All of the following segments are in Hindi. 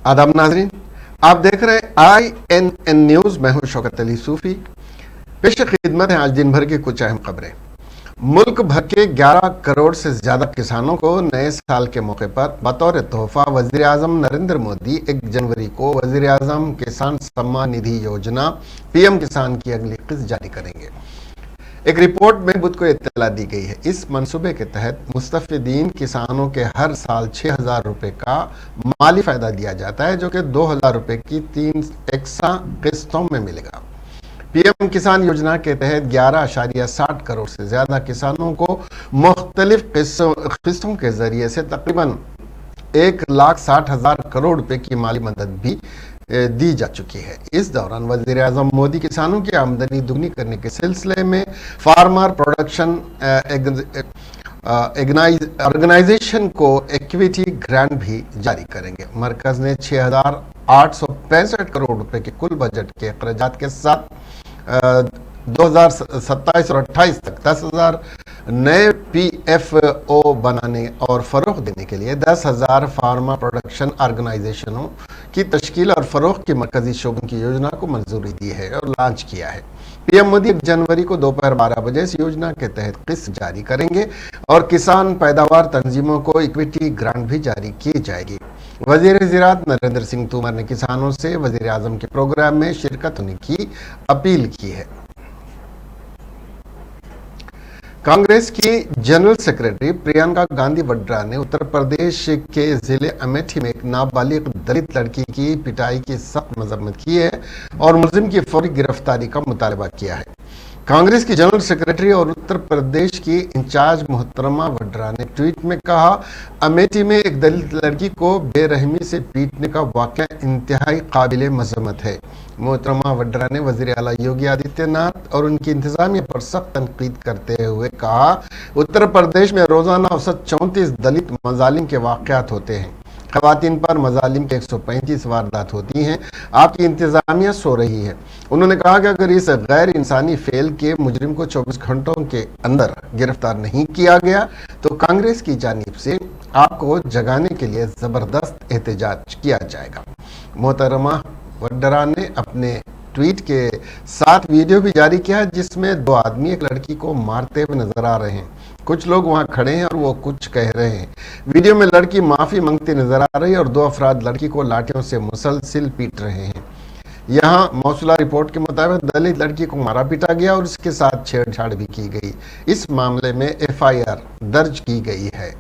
आदाब नाजरीन, आप देख रहे हैं INN न्यूज। मैं हूं शौकत अली सूफी। पेश खिदमत है आज दिन भर की कुछ अहम खबरें। मुल्क भर के 11 करोड़ से ज्यादा किसानों को नए साल के मौके पर बतौर तोहफा वजीर आजम नरेंद्र मोदी 1 जनवरी को वजीर आजम किसान सम्मान निधि योजना PM किसान की अगली किस्त जारी करेंगे। एक रिपोर्ट में बुध को इत्तला दी गई है। इस मंसूबे के तहत मुस्तफिदीन किसानों के हर साल 6,000 रुपए का माली फायदा दिया जाता है, जो कि 2,000 रुपए की 3 एकसा किस्तों में मिलेगा। PM किसान योजना के तहत 11.60 करोड़ से ज्यादा किसानों को मुख्तलिफ किस्तों के जरिए से तकरीबन 1,60,000 करोड़ रुपए की माली मदद भी दी जा चुकी है। इस दौरान वजीर आजम मोदी किसानों की आमदनी दुगनी करने के सिलसिले में फार्मर प्रोडक्शन ऑर्गेनाइजेशन को इक्विटी ग्रांट भी जारी करेंगे। मरकज ने 6,865 करोड़ रुपए के कुल बजट के अखराजात के साथ 2027 और 28 तक 10,000 नए PFO बनाने और फरोख देने के लिए 10,000 फार्मा प्रोडक्शन ऑर्गेनाइजेशनों की तश्कील और फरोख की मरकजी शोबों की योजना को मंजूरी दी है और लॉन्च किया है। PM मोदी 1 जनवरी को दोपहर 12 बजे इस योजना के तहत किस्त जारी करेंगे और किसान पैदावार तंजीमों को इक्विटी ग्रांट भी जारी की जाएगी। वजीर ज़राअत नरेंद्र सिंह तोमर ने किसानों से वजीर आजम के प्रोग्राम में शिरकत होने की अपील की है। कांग्रेस की जनरल सेक्रेटरी प्रियंका गांधी वड्रा ने उत्तर प्रदेश के जिले अमेठी में एक नाबालिग दलित लड़की की पिटाई की सख्त मजम्मत की है और मुलजिम की फौरी गिरफ्तारी का मुतालबा किया है। कांग्रेस की जनरल सेक्रेटरी और उत्तर प्रदेश की इंचार्ज मोहतरमा वड्रा ने ट्वीट में कहा, अमेठी में एक दलित लड़की को बेरहमी से पीटने का वाक़या इंतहाई काबिल मजम्मत है। मोहतरमा वड्रा ने वज़ीर आला योगी आदित्यनाथ और उनकी इंतजामिया पर सख्त तनकीद करते हुए कहा, उत्तर प्रदेश में रोजाना औसत 34 दलित मजालिम के वाक़यात होते हैं। खवातीन पर मजालिम के 135 वारदात होती हैं। आपकी इंतजामिया सो रही है। उन्होंने कहा कि अगर इस गैर इंसानी फेल के मुजरिम को 24 घंटों के अंदर गिरफ्तार नहीं किया गया तो कांग्रेस की जानिब से आपको जगाने के लिए जबरदस्त एहतजाज किया जाएगा। मोहतरमा वड्रा ने अपने ट्वीट के साथ वीडियो भी जारी किया है, जिसमें 2 आदमी एक लड़की को मारते हुए नजर आ रहे हैं। कुछ लोग वहां खड़े हैं और वो कुछ कह रहे हैं। वीडियो में लड़की माफी मांगती नजर आ रही है और 2 अफराद लड़की को लाठियों से मुसलसिल पीट रहे हैं। यहाँ मौसूला रिपोर्ट के मुताबिक दलित लड़की को मारा पीटा गया और उसके साथ छेड़छाड़ भी की गई। इस मामले में FIR दर्ज की गई है।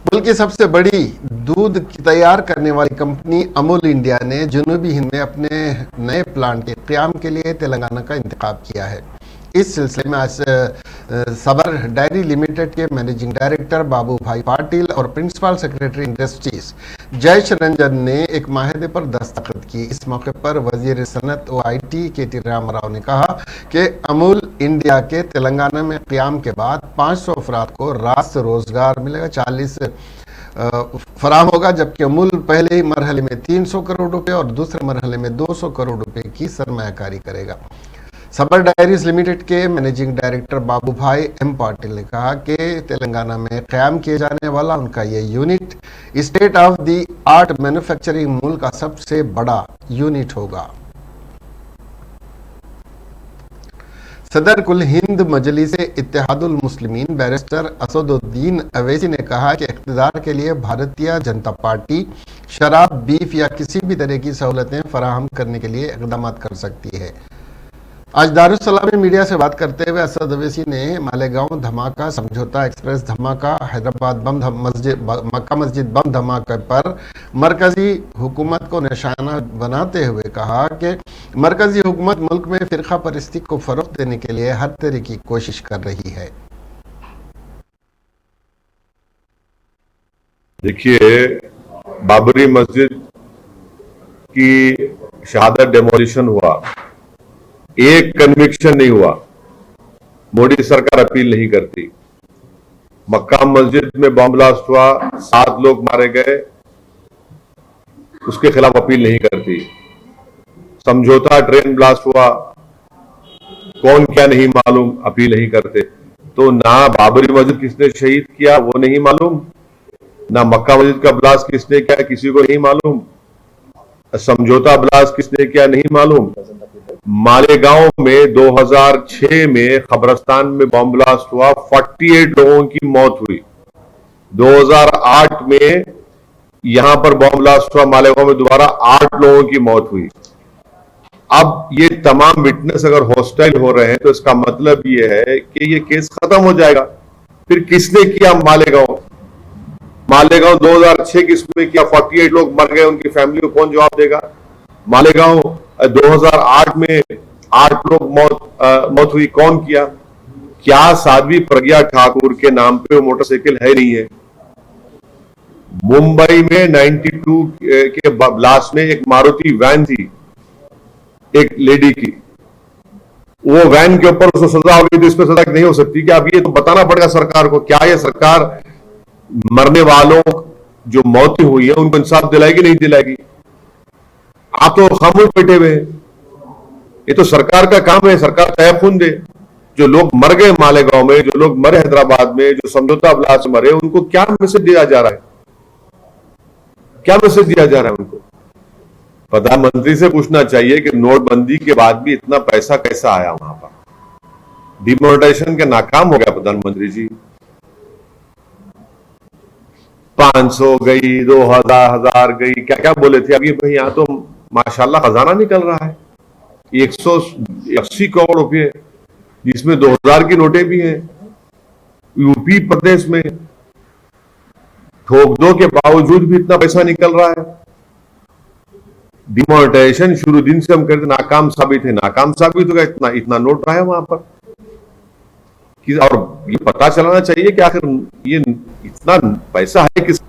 मुल्क की सबसे बड़ी दूध तैयार करने वाली कंपनी अमूल इंडिया ने जनूबी हिंद में अपने नए प्लांट के क़याम के लिए तेलंगाना का इंतखाब किया है। इस सिलसिले में आज सबर डायरी लिमिटेड के मैनेजिंग डायरेक्टर बाबू भाई पाटिल और principal secretary industries Jayesh Ranjan ने एक माहदे पर दस्तखत की। इस मौके पर वजीर सनत व IT KT रामाराव ने कहा कि अमूल इंडिया के तेलंगाना में क़याम के बाद 500 अफराद को रास्त रोजगार मिलेगा, 40 फराम होगा, जबकि अमूल पहले ही मरहले में 300 करोड़ रुपए और दूसरे मरहले में 200 करोड़ रुपए की सरमायाकारी करेगा। सबर डायरीज लिमिटेड के मैनेजिंग डायरेक्टर बाबू भाई M पाटिल ने कहा कि तेलंगाना में क़याम किए जाने वाला उनका ये unit state of the art manufacturing मुल्क का सबसे बड़ा यूनिट होगा। सदर कुल हिंद मजलिस इत्तेहादुल मुस्लिमीन बैरिस्टर असदुद्दीन अवैसी ने कहा कि इक़्तिदार के लिए भारतीय जनता पार्टी शराब, बीफ या किसी भी तरह की सहूलतें फराहम करने के लिए इक़दाम कर सकती है। आज दारुस्सलाम में मीडिया से बात करते हुए असद अवैसी ने मालेगांव धमाका, समझौता एक्सप्रेस धमाका, हैदराबाद मक्का मस्जिद बम धमाके पर मरकजी हुकूमत को निशाना बनाते हुए कहा कि मरकजी हुकूमत मुल्क में फिरका परस्ती को फरोग देने के लिए हर तरह की कोशिश कर रही है। देखिए, बाबरी मस्जिद की शहादत डेमोलिशन हुआ, एक कन्विक्शन नहीं हुआ, मोदी सरकार अपील नहीं करती। मक्का मस्जिद में बम ब्लास्ट हुआ, 7 लोग मारे गए, उसके खिलाफ अपील नहीं करती। समझौता ट्रेन ब्लास्ट हुआ, कौन क्या नहीं मालूम, अपील नहीं करते। तो ना बाबरी मस्जिद किसने शहीद किया वो नहीं मालूम, ना मक्का मस्जिद का ब्लास्ट किसने किया किसी को नहीं मालूम, समझौता ब्लास्ट किसने किया नहीं मालूम। मालेगांव में 2006 में कब्रिस्तान में बम ब्लास्ट हुआ, 48 लोगों की मौत हुई। 2008 में यहां पर बम ब्लास्ट हुआ मालेगांव में, दोबारा 8 लोगों की मौत हुई। अब ये तमाम विटनेस अगर हॉस्टाइल हो रहे हैं तो इसका मतलब ये है कि ये केस खत्म हो जाएगा। फिर किसने किया मालेगांव 2006 किसने किया, 48 लोग मर गए, उनकी फैमिली को कौन जवाब देगा। मालेगांव 2008 में 8 लोग मौत हुई, कौन किया। क्या साध्वी प्रज्ञा ठाकुर के नाम पे वो मोटरसाइकिल है नहीं है। मुंबई में 92 के ब्लास्ट में एक मारुति वैन थी एक लेडी की, वो वैन के ऊपर उसको सजा हो गई तो इस पर सजा नहीं हो सकती क्या। अब ये तो बताना पड़ेगा सरकार को, क्या ये सरकार मरने वालों जो मौतें हुई है उनको इंसाफ दिलाएगी नहीं दिलाएगी। आप तो खामोश बैठे हुए हैं, ये तो सरकार का काम है, सरकार तयफुन दे। जो लोग मर गए मालेगांव में, जो लोग मरे हैदराबाद में, जो समझौता ब्लास्ट मरे, उनको क्या मैसेज दिया जा रहा है, क्या मैसेज दिया जा रहा है उनको। प्रधानमंत्री से पूछना चाहिए कि नोटबंदी के बाद भी इतना पैसा कैसा आया वहां पर। डिमोनेटाइजेशन के नाकाम हो गया प्रधानमंत्री जी। 500 गई, 2000 गई, क्या क्या बोले थे। अभी भाई यहां तो माशाल्लाह खजाना निकल रहा है, 180 करोड़ रुपए, जिसमें 2000 की नोटें भी हैं। यूपी प्रदेश में ठोक दो के बावजूद भी इतना पैसा निकल रहा है। डिमोनेटाइजेशन शुरू दिन से हम कहते नाकाम साबित है, नाकाम साबित होगा। इतना नोट रहा है वहां पर और ये पता चलाना चाहिए कि आखिर ये इतना पैसा है किस।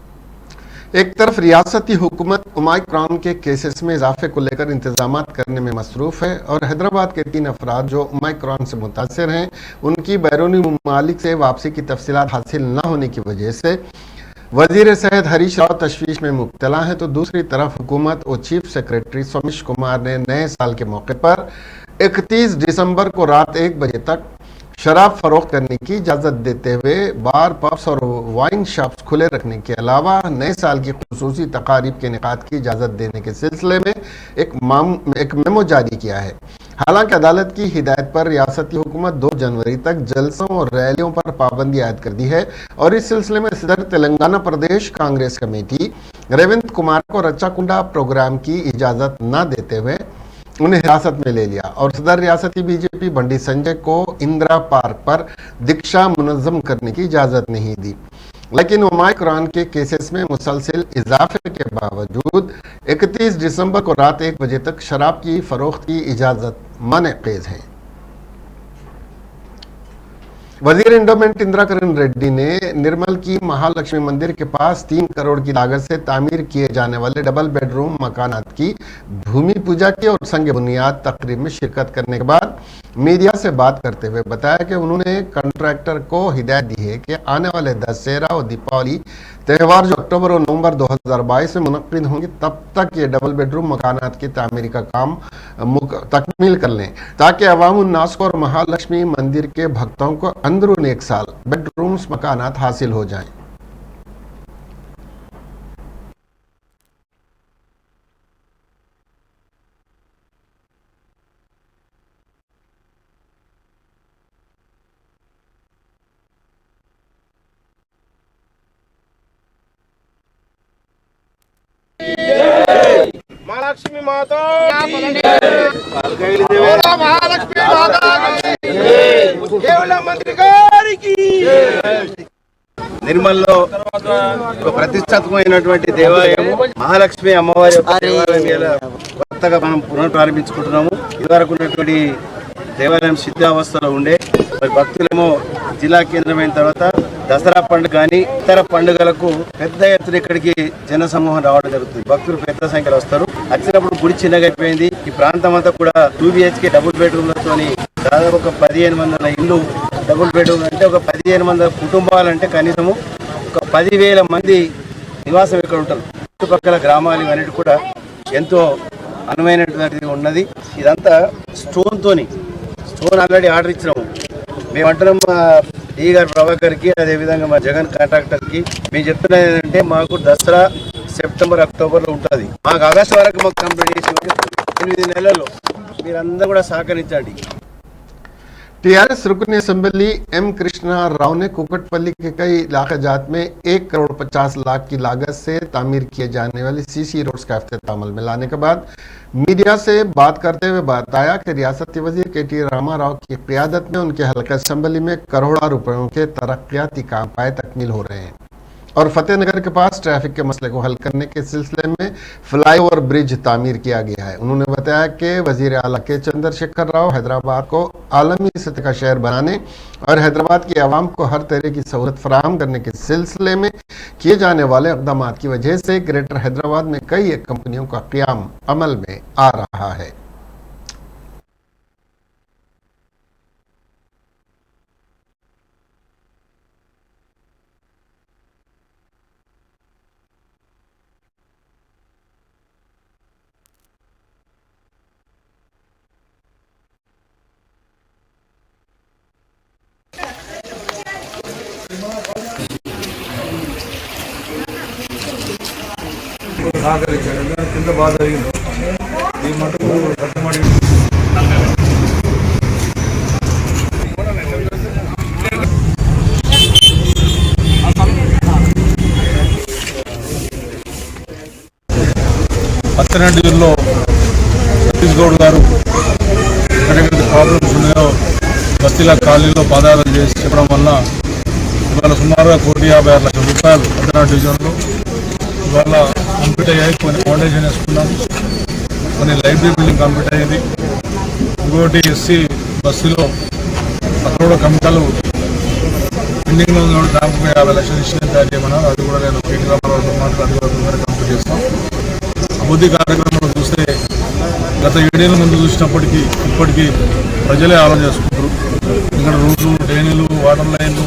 एक तरफ रियासती हुकूमत ओमाइक्रॉन के केसेस में इजाफे को लेकर इंतजाम करने में मसरूफ है और हैदराबाद के 3 अफराद जो ओमाइक्रॉन से मुतासर हैं उनकी बैरूनी ममालिक से वापसी की तफसीलात हासिल न होने की वजह से वजीर सेहत हरीश राव तशवीश में मुब्तला हैं, तो दूसरी तरफ हुकूमत और चीफ सेक्रेटरी सोमेश कुमार ने नए साल के मौके पर 31 दिसंबर को रात 1 बजे तक शराब फरोख्त करने की इजाज़त देते हुए बार, पब्स और वाइन शॉप्स खुले रखने के अलावा नए साल की खुसूसी तकारीब के इनेकाद की इजाज़त देने के सिलसिले में एक मेमो जारी किया है। हालांकि अदालत की हिदायत पर रियासती हुकूमत 2 जनवरी तक जलसों और रैलियों पर पाबंदी आयद कर दी है और इस सिलसिले में सदर तेलंगाना प्रदेश कांग्रेस कमेटी रेवंत कुमार को रच्चाकुंडा प्रोग्राम की इजाज़त न देते हुए उन्हें हिरासत में ले लिया और सदर रियासती बीजेपी बंडी संजय को इंदिरा पार्क पर दीक्षा मुनज़्ज़म करने की इजाज़त नहीं दी। लेकिन ओमाइक्रॉन के केसेस में मुसलसल इजाफे के बावजूद 31 दिसंबर को रात 1 बजे तक शराब की फरोख्त की इजाज़त मनेक़ेज़ है। वजीर इंडोमेंट इंदिरा किरण रेड्डी ने निर्मल की महालक्ष्मी मंदिर के पास 3 करोड़ की लागत से तामीर किए जाने वाले डबल बेडरूम मकानात की भूमि पूजा की और संग बुनियाद तकरीब में शिरकत करने के बाद मीडिया से बात करते हुए बताया कि उन्होंने कॉन्ट्रैक्टर को हिदायत दी है कि आने वाले दशहरा और दीपावली त्यौहार जो अक्टूबर और नवंबर 2022 में मुनक्किद होंगे तब तक ये डबल बेडरूम मकानात की तामीर का काम तकमील कर लें ताकि अवामुन्नास को और महालक्ष्मी मंदिर के भक्तों को अंदरून 1 साल बेडरूम्स मकानात हासिल हो जाएं। महालक्ष्मी माता महालक्ष्मी माता కేవలం మంత్రి గారికి నిర్మల్లో ఒక ప్రతిష్టాత్మకమైనటువంటి దేవాలయం మహాలక్ష్మి అమ్మవారి యొక్క దేవాలయం కొత్తగా మనం పునఃప్రారంభించుకుంటున్నాము। ఇదివరకు ఉన్నటువంటి దేవాలయం శిథిలావస్థలో ఉండే మరి భక్తులేమో జిల్లా కేంద్రమైన తర్వాత దసరా పండుగ కానీ ఇతర పండుగలకు పెద్ద ఎత్తున ఇక్కడికి జన సమూహం రావడం జరుగుతుంది। భక్తులు పెద్ద సంఖ్యలో వస్తారు। వచ్చినప్పుడు గుడి చిన్నగా అయిపోయింది। ఈ ప్రాంతం అంతా కూడా 2 BHK డబుల్ బెడ్రూమ్లతోని దాదాపు ఒక 1500 ఇల్లు డబుల్ బెడ్రూమ్ అంటే ఒక 1500 కుటుంబాలంటే కనీసము ఒక 10,000 మంది నివాసం ఇక్కడ ఉంటారు। చుట్టుపక్కల గ్రామాలు ఇవన్నీ కూడా ఎంతో అనువైనటువంటిది ఉన్నది। ఇదంతా స్టోన్ ఆల్రెడీ ఆర్డర్ ఇచ్చినాము। మేము అంటున్నాము ఈ గారు ప్రభాకర్కి అదేవిధంగా మా జగన్ కాంట్రాక్టర్కి మేము చెప్తున్నది ఏంటంటే మాకు దసరా సెప్టెంబర్ అక్టోబర్లో ఉంటుంది, మాకు ఆగస్టు వరకు మాకు కంప్లీట్ చేసి 8 నెలల్లో మీరందరూ కూడా సహకరించండి। टीआरएस रुकन असेंबली एम कृष्णा राव ने कुकटपल्ली के कई इलाकाजात में 1,50,00,000 की लागत से तामीर किए जाने वाली सीसी रोड्स का इफ्तिताह अमल में लाने के बाद मीडिया से बात करते हुए बताया कि रियासती वजीर के.टी. रामाराव की क़ियादत में उनके हल्का असेंबली में करोड़ों रुपयों के तरक्याती काम पाए तकमील हो रहे हैं और फतेहनगर के पास ट्रैफिक के मसले को हल करने के सिलसिले में फ्लाईओवर ब्रिज तामीर किया गया है। उन्होंने बताया कि वजीर आला के चंद्रशेखर राव हैदराबाद को आलमी सतह का शहर बनाने और हैदराबाद की आवाम को हर तरह की सहूलत फराहम करने के सिलसिले में किए जाने वाले इक़दाम की वजह से ग्रेटर हैदराबाद में कई कंपनियों का क़याम अमल में आ रहा है। సహకరించాడు కింద బాగా జరిగింది ఈ మటుకు కట్టుబడి పత్తనడ్డిలో సతీష్ గౌడ్ గారు ఎక్కడెక్కడ ప్రాబ్లమ్స్ ఉన్నాయో బస్తీల ఖాళీలో పాదాలు చేసి చెప్పడం వల్ల ఇవాళ సుమారుగా 1,56,00,000 రూపాయలు పత్తనాడు డివిజన్లో ఇవాళ కంప్లీట్ అయ్యాయి। కొన్ని ఫౌండేషన్ వేసుకున్నాం, కొన్ని లైబ్రరీ బిల్డింగ్ కంప్లీట్ అయ్యింది, ఇంకోటి ఎస్సీ బస్సులో అక్కడ కూడా కమిటాలు పెండింగ్లో ఉన్న దానికి 50,00,000 ఇచ్చిన తయారు చేయమన్నారు, అది కూడా నేను కేటీ రామారావు మాట్లాడి అది కూడా తొందరగా కంప్లీట్ చేస్తాం। అభివృద్ధి కార్యక్రమంలో చూస్తే గత 7 ఏళ్ళ ముందు చూసినప్పటికీ ఇప్పటికీ ప్రజలే ఆలోచన చేసుకుంటారు। ఇక్కడ రోడ్లు, డ్రైనేలు, వాటర్ లైన్లు,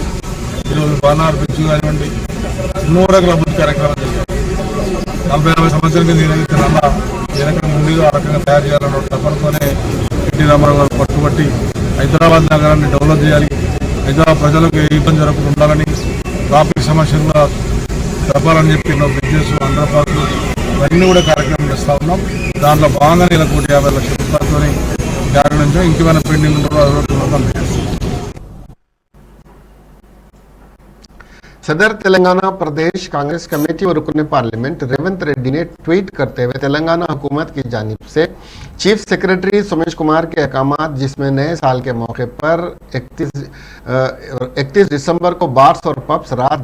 ఈరోజు బాణాలు బ్రిడ్జ్ కానివ్వండి, ఎన్నో రకాల అభివృద్ధి కార్యక్రమాలు చేశారు। 40-50 సంవత్సరాల కింద ఏదైతే రన్నా ఏ రకంగా ముందుగా ఆ రకంగా తయారు చేయాలన్న తపనతోనే కేటీ రామారావు గారు పట్టుబట్టి హైదరాబాద్ నగరాన్ని డెవలప్ చేయాలి, హైదరాబాద్ ప్రజలకు ఏ ఇబ్బంది జరగకుండా ఉండాలని, ట్రాఫిక్ సమస్యలు జరపాలని చెప్పి బ్రిడ్జెస్, అండర్ పార్కులు ఇవన్నీ కూడా కార్యక్రమం చేస్తూ ఉన్నాం। దాంట్లో భాగంగానే ఇలా 1,50,00,000 రూపాయలతో కార్యక్రమం ఇంకేమైనా పెండింగ్ ఉంటారో అది కూడా కంప్లీట్ చేస్తాం। सदर तेलंगाना प्रदेश कांग्रेस कमेटी और रुकन पार्लियामेंट रेवंत रेड्डी ने ट्वीट करते हुए तेलंगाना हुकूमत की जानिब से चीफ सेक्रेटरी सोमेश कुमार के अहकामात जिसमें नए साल के मौके पर 31 दिसंबर को बार्स और पब्स रात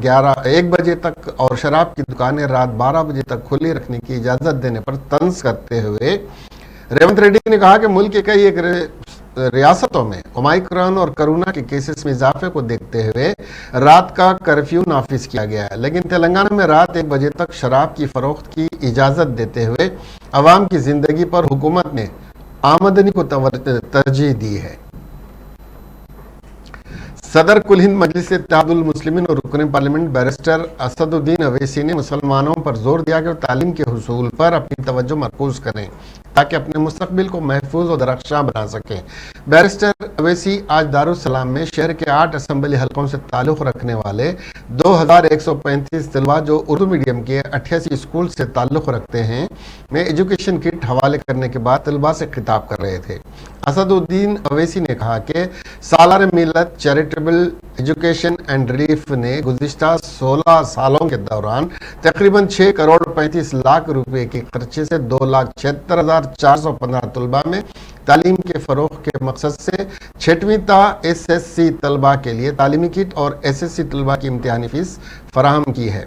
1 बजे तक और शराब की दुकानें रात 12 बजे तक खुली रखने की इजाज़त देने पर तंज करते हुए रेवंत रेड्डी ने कहा कि मुल्क के कई रियासतों में ओमाइक्रॉन और कोरोना के केसेस में इजाफे को देखते हुए रात का कर्फ्यू नाफिज किया गया है, लेकिन तेलंगाना में रात 1 बजे तक शराब की फरोख्त की इजाज़त देते हुए अवाम की ज़िंदगी पर हुकूमत ने आमदनी को तरजीह दी है। सदर कुल हिंद मजलिस इत्तेहादुल मुस्लिमीन और रुकन पार्लियामेंट बैरिस्टर असदुद्दीन अवैसी ने मुसलमानों पर जोर दिया कि तालीम के हुसूल पर अपनी तवज्जो मरकूज करें ताकि अपने मुस्तकबिल को महफूज और दरख्शां बना सकें। बैरिस्टर अवैसी आज दारुस्सलाम में शहर के 8 असेंबली हलकों से ताल्लुक़ रखने वाले 2,135 तलबा जो उर्दू मीडियम के 88 स्कूल से ताल्लुक़ रखते हैं में एजुकेशन किट हवाले करने के बाद तलबा से खिताब कर रहे थे। असदुद्दीन अवैसी ने कहा कि सालार मिलत चैरिटेबल एजुकेशन एंड रिलीफ ने गुज़िश्ता 16 सालों के दौरान तकरीबन 6,35,00,000 रुपए के खर्चे से 2,76,415 तलबा में तालीम के फ़रोग़ के मकसद से 6वीं ता SSC तलबा के लिए तालीमी किट और SSC तलबा की इम्तिहानी फ़ीस फराहम की है।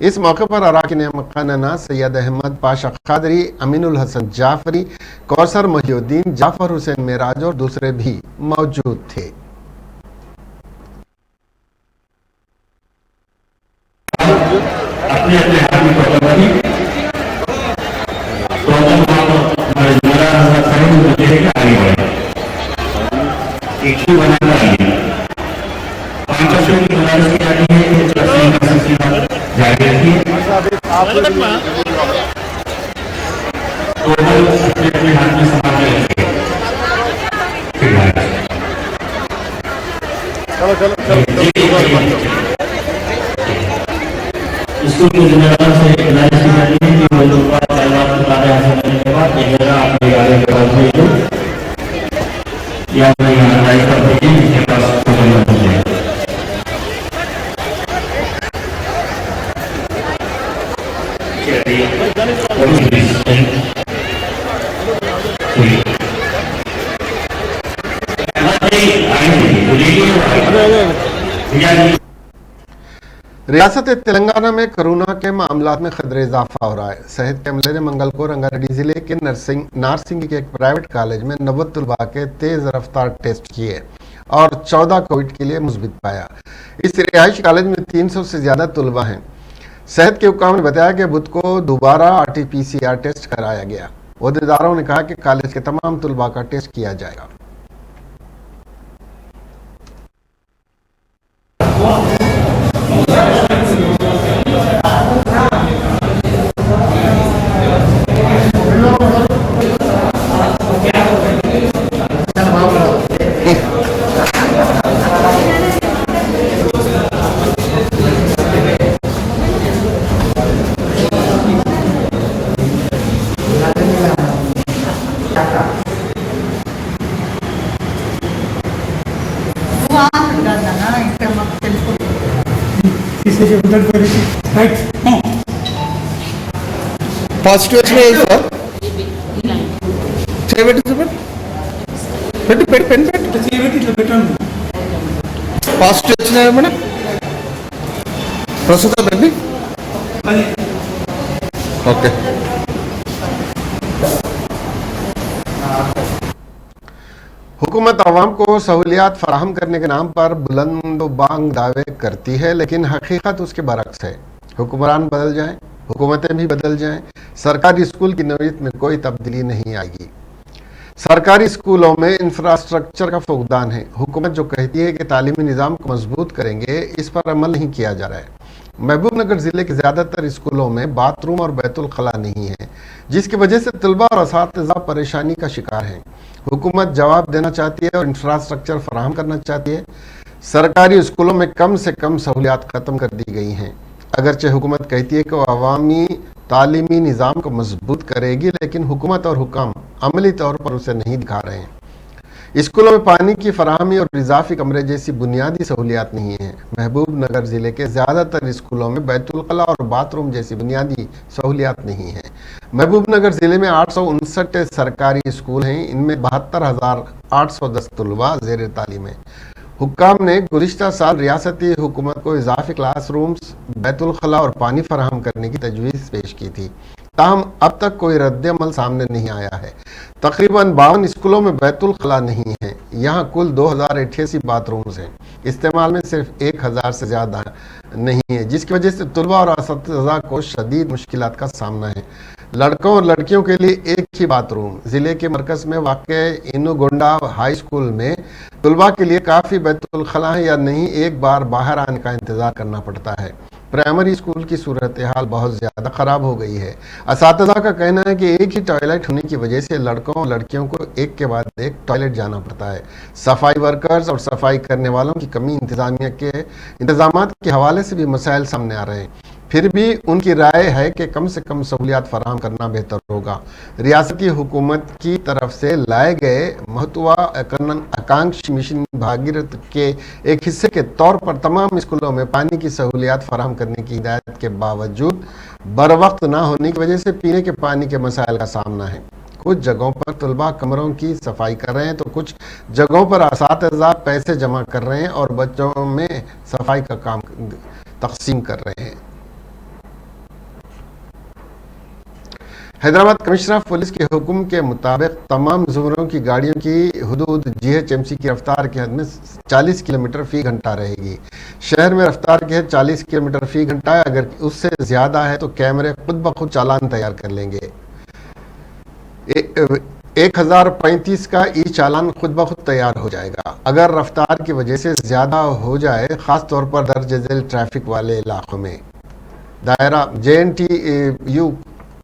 इस मौके पर अराकीन मकाना सैयद अहमद पाशा खादरी, अमीनुल हसन जाफरी, कौसर मोहिउद्दीन, जाफर हुसैन मेराज और दूसरे भी मौजूद थे। स्कूल के जिम्मेदार से गुजारिश की जाती है कि वो लोग कार्य हासिल करने के बाद एक जगह अपने आगे के पास भेज दो या अपने लाइफ पर भेजिए जिसके पास समय है। रियासत तेलंगाना में कोरोना के मामलात में खतरे इजाफा हो रहा है। सेहत के अमले ने मंगल को रंगारेड्डी जिले के नारसिंगी के एक प्राइवेट कॉलेज में 90 तलबा के तेज रफ्तार टेस्ट किए और 14 कोविड के लिए मुस्बित पाया। इस रिहायशी कॉलेज में 300 से ज्यादा तलबा हैं। सेहत के हुक्काम ने बताया कि बुध को दोबारा RT-PCR टेस्ट कराया गया। ओहदेदारों ने कहा कि कॉलेज के तमाम तलबा का टेस्ट किया जाएगा। పాజిటివ్ వచ్చినాయి సార్ చేయబెట్టి పెట్టి పెట్టి పెన్ పెట్టి పాజిటివ్ వచ్చినాయి మేడం ప్రస్తుతం అండి ఓకే हुकूमत आवाम को सहूलियात फराहम करने के नाम पर बुलंद बांग दावे करती है, लेकिन हकीकत उसके बरक्स है। हुक्मरान बदल जाएं, हुकूमतें भी बदल जाएं, सरकारी स्कूल की नौयत में कोई तब्दीली नहीं आएगी। सरकारी स्कूलों में इंफ्रास्ट्रक्चर का फुकदान है। हुकूमत जो कहती है कि तालीमी निज़ाम को मजबूत करेंगे, इस पर अमल नहीं किया जा रहा है। महबूबनगर ज़िले के ज़्यादातर स्कूलों में बाथरूम और बैतुल खला नहीं है, जिसकी वजह से तलबा और असातिज़ा परेशानी का शिकार हैं। हुकूमत जवाब देना चाहती है और इंफ्रास्ट्रक्चर फराहम करना चाहती है। सरकारी स्कूलों में कम से कम सहूलियात ख़त्म कर दी गई हैं। अगरचे हुकूमत कहती है कि वह अवामी तालीमी निज़ाम को मजबूत करेगी, लेकिन हुकूमत और हुकाम अमली तौर पर उसे नहीं दिखा रहे हैं। स्कूलों में पानी की फराहमी और इजाफी कमरे जैसी बुनियादी सहूलियात नहीं है। महबूब नगर ज़िले के ज़्यादातर स्कूलों में बैतुल खला और बाथरूम जैसी बुनियादी सहूलियात नहीं है। महबूब नगर ज़िले में 859 सरकारी स्कूल हैं, इनमें 72,810 तलबा ज़ेर तालीम है। हुक्काम ने गुज़िश्ता साल रियासती हुकूमत को इजाफी क्लासरूम्स, बैतुल खला और पानी फराहम करने की तजवीज़ पेश की थी, ताहम अब तक कोई रद्द-ए-अमल सामने नहीं आया है। तकरीबन 52 स्कूलों में बैतुल खला नहीं है। यहाँ कुल 2088 बाथरूम्स हैं, इस्तेमाल में सिर्फ 1000 से ज़्यादा नहीं है, जिसकी वजह से तलबा और असातिज़ा को शदीद मुश्किलात का सामना है। लड़कों और लड़कियों के लिए एक ही बाथरूम। ज़िले के मरकज़ में वाक़े इनोगोंडा हाई स्कूल में तलबा के लिए काफ़ी बैतुल खला है या नहीं, एक बार बाहर आने का इंतज़ार करना पड़ता है। प्राइमरी स्कूल की सूरत हाल बहुत ज़्यादा ख़राब हो गई है। असातिज़ा का कहना है कि एक ही टॉयलेट होने की वजह से लड़कों और लड़कियों को एक के बाद एक टॉयलेट जाना पड़ता है। सफाई वर्कर्स और सफाई करने वालों की कमी इंतज़ामिया के इंतज़ामात के हवाले से भी मसाइल सामने आ रहे हैं। फिर भी उनकी राय है कि कम से कम सहूलियात फराहम करना बेहतर होगा। रियासती हुकूमत की तरफ से लाए गए महत्वाकांक्षी मिशन भागीरथ के एक हिस्से के तौर पर तमाम स्कूलों में पानी की सहूलियात फराहम करने की हिदायत के बावजूद बर वक्त ना होने की वजह से पीने के पानी के मसाइल का सामना है। कुछ जगहों पर तलबा कमरों की सफाई कर रहे हैं, तो कुछ जगहों पर असातिज़ा पैसे जमा कर रहे हैं और बच्चों में सफाई का काम तकसीम कर रहे हैं। हैदराबाद कमिश्नर ऑफ पुलिस के हुक्म के मुताबिक तमाम ज़ुमरों की गाड़ियों की हुदूद GHMC की रफ्तार की हद में 40 किलोमीटर फ़ी घंटा रहेगी। शहर में रफ्तार की हद 40 किलोमीटर फ़ी घंटा है। अगर उससे ज़्यादा है तो कैमरे खुद ब खुद चालान तैयार कर लेंगे। 1035 का ई चालान खुद ब खुद तैयार हो जाएगा। अगर रफ्तार की वजह से ज़्यादा हो जाए, ख़ास तौर पर दर्ज झेल ट्रैफिक वाले इलाकों में, दायरा JNTU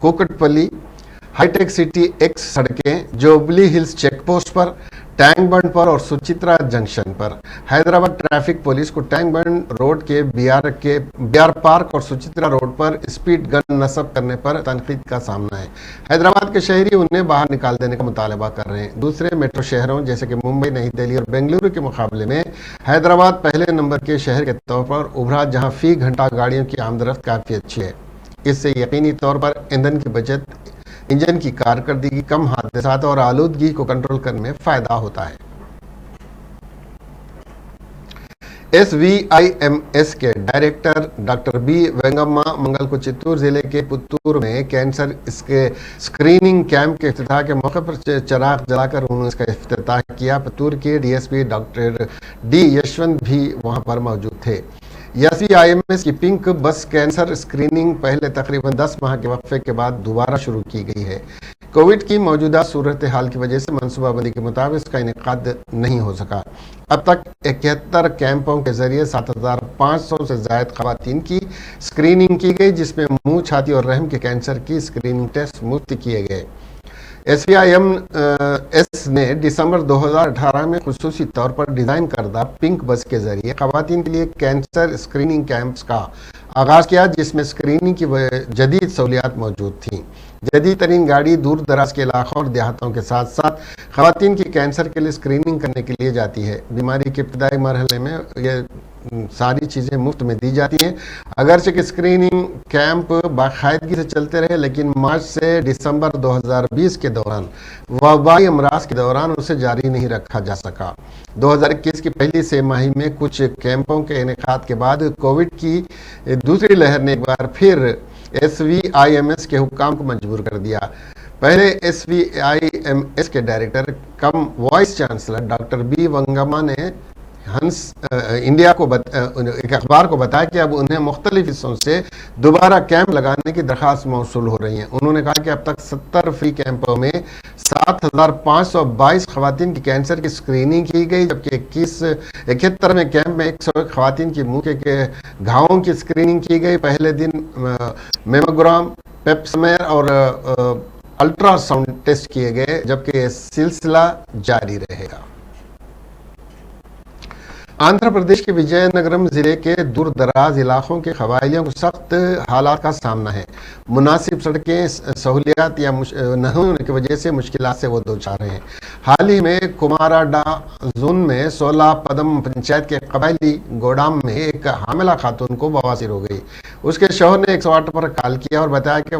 Kukatpally, hitech city X सड़कें, जोबली हिल्स चेक पोस्ट पर टैंक बंड पर और सुचित्रा जंक्शन पर। हैदराबाद ट्रैफिक पुलिस को टैंक बंड रोड के बीआर पार्क और सुचित्रा रोड पर स्पीड गन नस्ब करने पर तनकीद का सामना है। हैदराबाद के शहरी उन्हें बाहर निकाल देने का मुतालबा कर रहे हैं। दूसरे मेट्रो शहरों जैसे कि मुंबई, नई दिल्ली और बेंगलुरु के मुकाबले में हैदराबाद पहले नंबर के शहर के तौर पर उभरा, जहाँ फी घंटा गाड़ियों की आमदरफ्त काफ़ी अच्छी है। इससे यकीनी तौर पर ईंधन की बचत, इंजन की कारकर्दगी, कम हादसात और आलूदगी को कंट्रोल करने में फायदा होता है। SVIMS के डायरेक्टर डॉक्टर बी वेंगम्मा मंगल को चित्तूर जिले के पुत्तूर में कैंसर स्क्रीनिंग कैंप के इफ्तिताह के मौके पर चिराग जलाकर उन्होंने इसका इफ्तिताह किया। पुत्तूर के DSP डॉक्टर D यशवंत भी वहां पर मौजूद थे। SVIMS की पिंक बस कैंसर स्क्रीनिंग पहले तकरीबन 10 माह के वक्फे के बाद दोबारा शुरू की गई है। कोविड की मौजूदा सूरत हाल की वजह से मनसूबाबंदी के मुताबिक इसका इनेकाद नहीं हो सका। अब तक 71 कैंपों के जरिए 7500 से ज्यादा खवातीन की स्क्रीनिंग की गई, जिसमें मुंह, छाती और रहम के कैंसर की स्क्रीनिंग टेस्ट मुफ्त किए गए। SVIMS ने दिसंबर 2018 में खुसूसी तौर पर डिज़ाइन करदा पिंक बस के जरिए खवातीन के लिए कैंसर स्क्रीनिंग कैंप्स का आगाज़ किया, जिसमें स्क्रीनिंग की जदीद सहूलियात मौजूद थीं। जदीद तरीन गाड़ी दूर दराज के इलाकों और देहातों के साथ साथ खवातीन की कैंसर के लिए स्क्रीनिंग करने के लिए जाती है। बीमारी के इब्तदाई मरहले में ये सारी चीज़ें मुफ्त में दी जाती हैं। अगरचे कि स्क्रीनिंग कैंप बाकायदगी से चलते रहे, लेकिन मार्च से दिसंबर 2020 के दौरान वबाई अमराज के दौरान उसे जारी नहीं रखा जा सका। 2021 की पहली छमाही में कुछ कैंपों के इनेकाद के बाद कोविड की दूसरी लहर ने एक बार फिर SVIMS के हुक्काम को मजबूर कर दिया। पहले SVIMS के डायरेक्टर कम वाइस चांसलर डॉक्टर बी वेंगम्मा ने हंस इंडिया को एक अखबार को बताया कि अब उन्हें मुख्तलिफ हिस्सों से दोबारा कैंप लगाने की दरख्वास्त मौसूल हो रही हैं। उन्होंने कहा कि अब तक 70 फ्री कैंपों में 7522 खवातीन की कैंसर की स्क्रीनिंग की गई, जबकि 71 में कैंप में 101 खवातीन की मुंह के घावों की स्क्रीनिंग की गई। पहले दिन मेमोग्राम, पेप्समेयर और अल्ट्रासाउंड टेस्ट किए गए, जबकि यह सिलसिला जारी रहेगा। आंध्र प्रदेश के विजयनगरम जिले के दूर दराज इलाकों के कबायलियों को सख्त हालात का सामना है। मुनासिब सड़कें, सहूलियात या न होने की वजह से मुश्किलात से वो दो चार हैं। हाल ही में कुमाराडा जोन में 16 पदम पंचायत के कबायली गोदाम में एक हामिला खातून को बवासीर हो गई। उसके शौहर ने 108 पर कॉल किया और बताया कि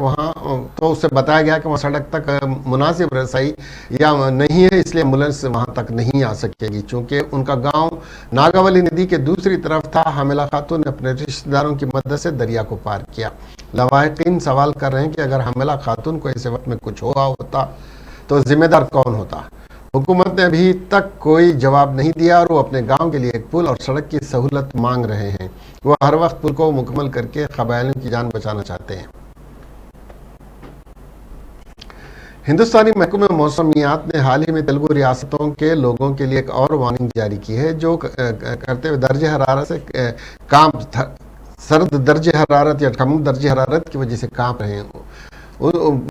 उससे बताया गया कि वहाँ सड़क तक मुनासिब रसाई या नहीं है, इसलिए एम्बुलेंस वहाँ तक नहीं आ सकेगी। चूँकि उनका गाँव नागावली नदी के दूसरी तरफ था। हामिला खातून ने अपने रिश्तेदारों की मदद से दरिया को पार किया। लवाहिकीन सवाल कर रहे हैं कि अगर हामिला खातून को ऐसे वक्त में कुछ हुआ होता तो जिम्मेदार कौन होता। हुकूमत ने अभी तक कोई जवाब नहीं दिया और वो अपने गांव के लिए एक पुल और सड़क की सहूलत मांग रहे हैं। वो हर वक्त पुल को मुकम्मल करके कबायलियों की जान बचाना चाहते हैं। हिंदुस्तानी महकमे मौसमियात ने हाल ही में तेलुगु रियासतों के लोगों के लिए एक और वार्निंग जारी की है, जो करते हुए दर्जे हरारत से सर्द दर्जे हरारत या कम दर्जे हरारत की वजह से कांप रहे हैं।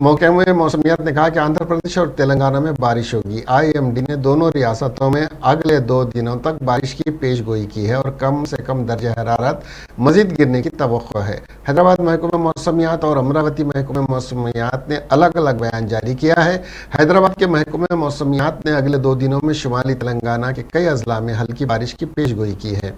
मौके में मौसमियात ने कहा कि आंध्र प्रदेश और तेलंगाना में बारिश होगी। IMD ने दोनों रियासतों में अगले 2 दिनों तक बारिश की पेशगोई की है और कम से कम दर्जा हरारत मजीद गिरने की तवक्को है। हैदराबाद महकमे मौसमियात और अमरावती महकमे मौसमियात ने अलग अलग बयान जारी किया है। हैदराबाद के महकमे मौसमियात ने अगले 2 दिनों में शुमाली तेलंगाना के कई अजला में हल्की बारिश की पेशगोई की है।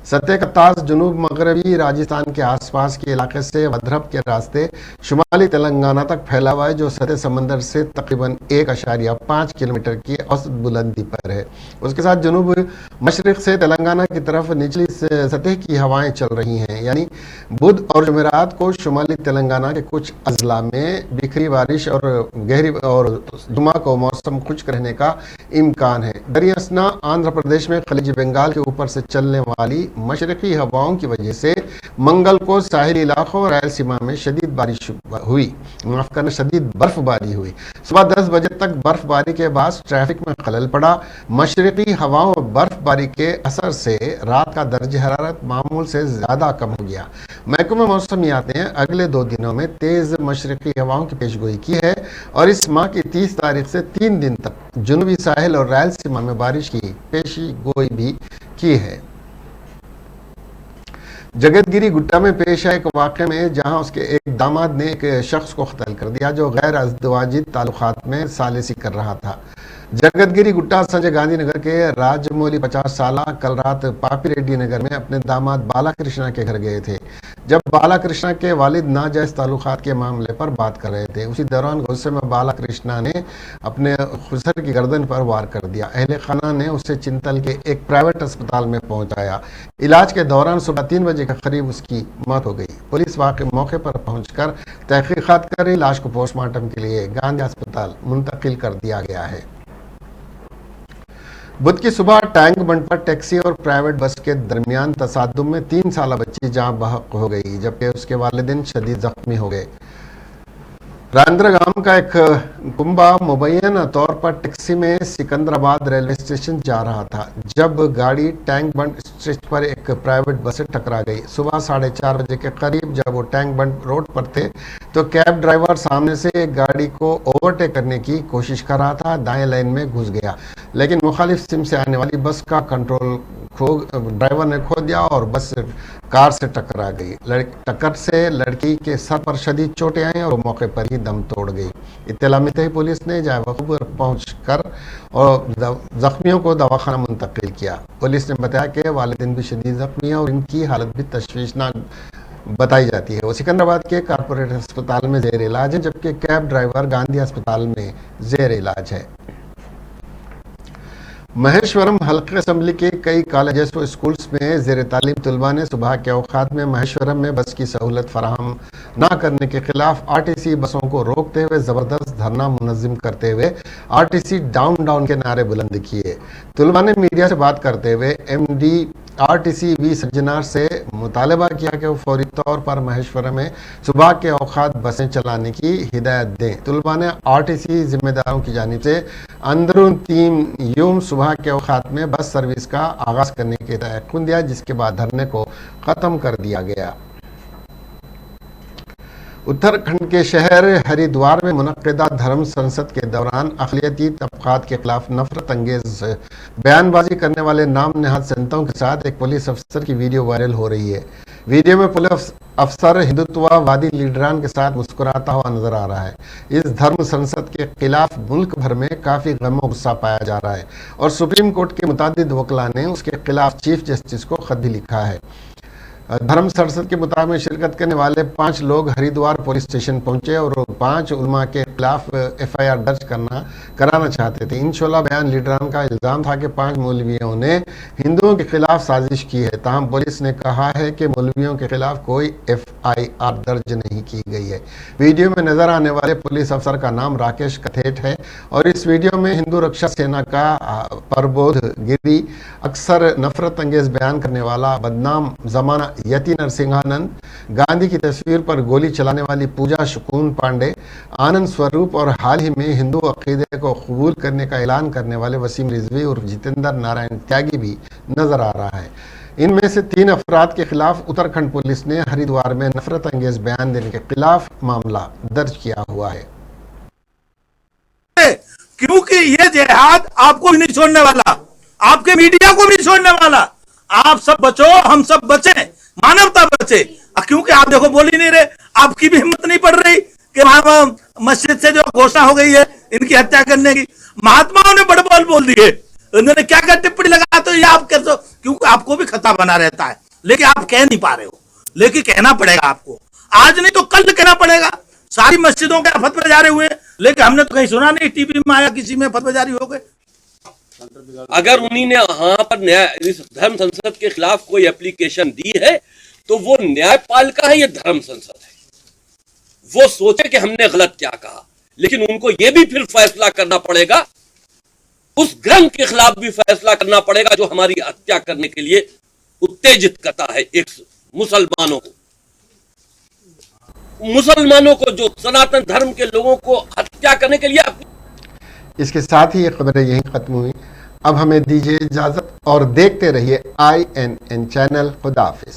सतह का ताज जनूब मगरबी राजस्थान के आसपास के इलाके से वद्रभ के रास्ते शुमाली तेलंगाना तक फैला हुआ है, जो सतह समंदर से तकरीबन 1.5 किलोमीटर की औसत बुलंदी पर है। उसके साथ जनूब मशरिक से तेलंगाना की तरफ निचली सतह की हवाएं चल रही हैं। यानी बुध और जुमेरात को शुमाली तेलंगाना के कुछ अजला में बिखरी बारिश और गहरी और जुमा को मौसम खुश्क रहने का इम्कान है। दरियासना आंध्र प्रदेश में खलीज बंगाल के ऊपर से चलने वाली मशरकी हवाओं की वजह से मंगल को साहिली इलाकों और रायलसीमा में शदीद बर्फबारी हुई। सुबह 10 बजे तक बर्फबारी के बाद ट्रैफिक में खलल पड़ा। मशरकी हवाओं और बर्फबारी के असर से रात का दर्ज हरारत मामूल से ज्यादा कम हो गया। महकमा मौसमियात ने अगले 2 दिनों में तेज मशरकी हवाओं की पेशगोई की है और इस माह की 30 तारीख से 3 दिन तक जुनूबी साहिल और रायलसीमा में बारिश की पेशगोई भी की है। जगतगिरी गुट्टा में पेश आए एक वाक़े में जहां उसके एक दामाद ने एक शख्स को कत्ल कर दिया जो गैर अज़दवाजी ताल्लुकात में सालिसी कर रहा था। जगतगिरी गुट्टा संजय गांधी नगर के राजमौली 50 साल कल रात पापी रेड्डी नगर में अपने दामाद बाला कृष्णा के घर गए थे। जब बाला कृष्णा के वालिद नाजायज ताल्लुकात के मामले पर बात कर रहे थे, उसी दौरान गुस्से में बाला कृष्णा ने अपने खुसर की गर्दन पर वार कर दिया। अहले खाना ने उसे चिंतल के एक प्राइवेट अस्पताल में पहुंचाया। इलाज के दौरान सुबह 3 बजे के करीब उसकी मौत हो गई। पुलिस वाक़े मौके पर पहुंचकर तहकीकात कर रही लाश को पोस्टमार्टम के लिए गांधी अस्पताल मुंतकिल कर दिया गया है। बुध की सुबह टैंक बंड पर टैक्सी और प्राइवेट बस के दरमियान तसादुम में 3 साल बच्ची जान बहक हो गई, जबकि उसके वालिदैन शदीद जख्मी हो गए। रांद्रा गांव का एक कुंबा मुबैना तौर पर टैक्सी में सिकंदराबाद रेलवे स्टेशन जा रहा था जब गाड़ी टैंक बंड स्ट्रेच पर एक प्राइवेट बस से टकरा गई। सुबह 4:30 बजे के करीब जब वो टैंक बंड रोड पर थे तो कैब ड्राइवर सामने से एक गाड़ी को ओवरटेक करने की कोशिश कर रहा था। दाएं लाइन में घुस गया, लेकिन मुखालिफ सिम से आने वाली बस का कंट्रोल ड्राइवर ने खो दिया और बस कार से टकरा गई। टक्कर से लड़की के सर पर शदीद चोटें आई और मौके पर ही दम तोड़ गई। इत्तला मिलते ही पुलिस ने जाए वक्त पर पहुंचकर और जख्मियों को दवाखाना मुंतकिल किया। पुलिस ने बताया कि वालिदैन भी शदीद जख्मी हैं और इनकी हालत भी तशवीशनाक बताई जाती है। वो सिकंदराबाद के कारपोरेट अस्पताल में जेर इलाज है, जबकि कैब ड्राइवर गांधी अस्पताल में जेर इलाज है। महेश्वरम हल्के असम्बली के कई कॉलेजेस व स्कूल्स में जेर तालीम तलबा ने सुबह के औकात में महेश्वरम में बस की सहूलत फराहम न करने के खिलाफ आरटीसी बसों को रोकते हुए ज़बरदस्त धरना मुनज़्ज़म करते हुए आरटीसी डाउन डाउन के नारे बुलंद किए। तलबा ने मीडिया से बात करते हुए एमडी आरटीसी वी सज्जनार से मुतालबा किया कि वो फौरी तौर पर महेश्वरम में सुबह के औकात बसें चलाने की हिदायत दें। तलबा ने आरटीसी जिम्मेदारों की जानिब से अंदरून 3 यूम सुबह के औकात में बस सर्विस का आगाज़ करने के तयक़ुन दिया, जिसके बाद धरने को ख़त्म कर दिया गया। उत्तराखंड के शहर हरिद्वार में मुनक्किदा धर्म संसद के दौरान अक़लियती तबक़ात के खिलाफ नफरत अंगेज़ बयानबाजी करने वाले नाम नहाद संतों के साथ एक पुलिस अफसर की वीडियो वायरल हो रही है। वीडियो में पुलिस अफसर हिंदुत्ववादी लीडरान के साथ मुस्कुराता हुआ नजर आ रहा है। इस धर्म संसद के खिलाफ मुल्क भर में काफ़ी गम और गुस्सा पाया जा रहा है और सुप्रीम कोर्ट के मुतादिद वकला ने उसके खिलाफ चीफ जस्टिस को खत भी लिखा है। धर्म संसद के मुताबिक शिरकत करने वाले 5 लोग हरिद्वार पुलिस स्टेशन पहुंचे और 5 उलमा के खिलाफ FIR दर्ज कराना चाहते थे। इन 16 बयान लीडरान का इल्ज़ाम था कि 5 मौलवियों ने हिंदुओं के खिलाफ साजिश की है। ताहम पुलिस ने कहा है कि मौलवियों के खिलाफ कोई FIR दर्ज नहीं की गई है। वीडियो में नजर आने वाले पुलिस अफसर का नाम राकेश कथेट है और इस वीडियो में हिंदू रक्षा सेना का प्रबोध गिरी, अक्सर नफरत अंगेज बयान करने वाला बदनाम जमाना यति नरसिंहानंद, गांधी की तस्वीर पर गोली चलाने वाली पूजा शुकून पांडे, आनंद स्वरूप और हाल ही में हिंदू अकीदे को कबूल करने का ऐलान करने वाले वसीम रिजवी और जितेंद्र नारायण त्यागी भी नजर आ रहा है। इनमें से 3 अफराद के खिलाफ उत्तराखंड पुलिस ने हरिद्वार में नफरत अंगेज बयान देने के खिलाफ मामला दर्ज किया हुआ है। क्योंकि ये जिहाद आपको भी नहीं छोड़ने वाला, आपके मीडिया को भी नहीं छोड़ने वाला। आप सब बचो, हम सब बचे, मानवता बचे। क्योंकि आप देखो बोल ही नहीं रहे, आपकी भी हिम्मत नहीं पड़ रही कि वहां मस्जिद से जो घोषणा हो गई है इनकी हत्या करने की। महात्माओं ने बड़े बोल दिए, उन्होंने क्या क्या टिप्पणी लगा, तो ये आप कैसे, क्योंकि आपको भी खतरा बना रहता है, लेकिन आप कह नहीं पा रहे हो। लेकिन कहना पड़ेगा आपको, आज नहीं तो कल कहना पड़ेगा। सारी मस्जिदों के फतवे जारी हुए, लेकिन हमने तो कहीं सुना नहीं टीवी में आया किसी में फतवे जारी हो गए। अगर उन्हीं ने यहाँ पर इस धर्म संसद के खिलाफ कोई एप्लीकेशन दी है तो वो न्यायपालिका है, ये धर्म संसद है। वो सोचे कि हमने गलत क्या कहा, लेकिन उनको ये भी फिर फैसला करना पड़ेगा, उस ग्रंथ के खिलाफ भी फैसला करना पड़ेगा जो हमारी हत्या करने के लिए उत्तेजित करता है एक मुसलमानों को जो सनातन धर्म के लोगों को हत्या करने के लिए। इसके साथ ही ये खबरें यहीं खत्म हुई। अब हमें दीजिए इजाजत और देखते रहिए INN चैनल। खुदा हाफिज।